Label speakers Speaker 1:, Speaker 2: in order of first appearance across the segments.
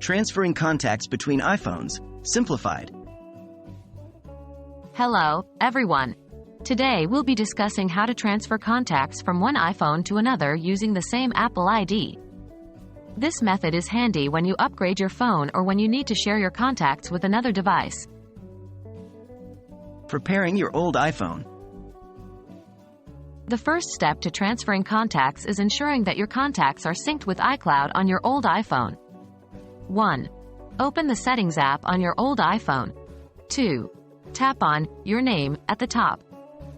Speaker 1: Transferring contacts between iPhones, simplified.
Speaker 2: Hello, everyone. Today we'll be discussing how to transfer contacts from one iPhone to another using the same Apple ID. This method is handy when you upgrade your phone or when you need to share your contacts with another device.
Speaker 1: Preparing your old iPhone.
Speaker 2: The first step to transferring contacts is ensuring that your contacts are synced with iCloud on your old iPhone. 1. Open the Settings app on your old iPhone. 2. Tap on Your Name at the top.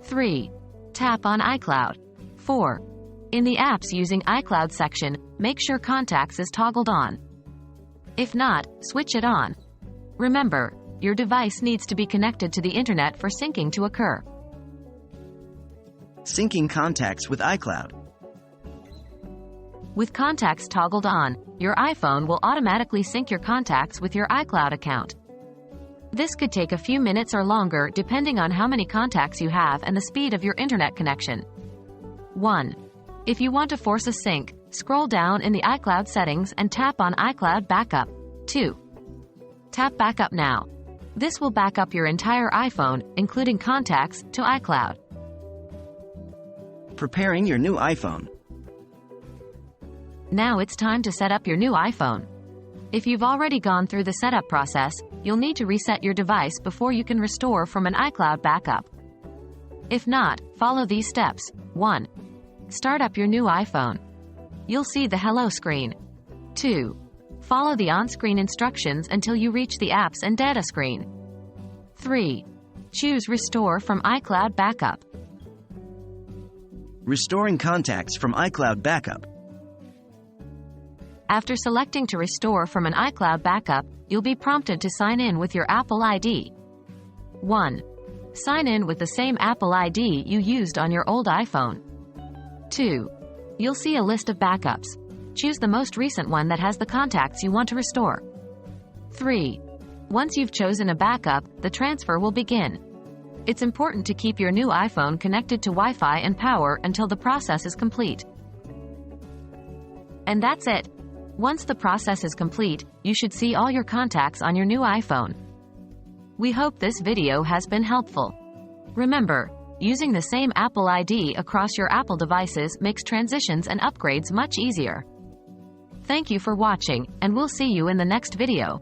Speaker 2: 3. Tap on iCloud. 4. In the Apps using iCloud section, make sure Contacts is toggled on. If not, switch it on. Remember, your device needs to be connected to the internet for syncing to occur.
Speaker 1: Syncing contacts with iCloud.
Speaker 2: With Contacts toggled on, your iPhone will automatically sync your contacts with your iCloud account. This could take a few minutes or longer depending on how many contacts you have and the speed of your internet connection. 1. If you want to force a sync, scroll down in the iCloud settings and tap on iCloud Backup. 2. Tap Backup now. This will back up your entire iPhone, including contacts, to iCloud.
Speaker 1: Preparing your new iPhone.
Speaker 2: Now it's time to set up your new iPhone. If you've already gone through the setup process, you'll need to reset your device before you can restore from an iCloud backup. If not, follow these steps. 1. Start up your new iPhone. You'll see the Hello screen. 2. Follow the on-screen instructions until you reach the Apps and Data screen. 3. Choose Restore from iCloud Backup.
Speaker 1: Restoring contacts from iCloud Backup.
Speaker 2: After selecting to restore from an iCloud backup, you'll be prompted to sign in with your Apple ID. 1. Sign in with the same Apple ID you used on your old iPhone. 2. You'll see a list of backups. Choose the most recent one that has the contacts you want to restore. 3. Once you've chosen a backup, the transfer will begin. It's important to keep your new iPhone connected to Wi-Fi and power until the process is complete. And that's it. Once the process is complete, you should see all your contacts on your new iPhone. We hope this video has been helpful. Remember, using the same Apple ID across your Apple devices makes transitions and upgrades much easier. Thank you for watching, and we'll see you in the next video.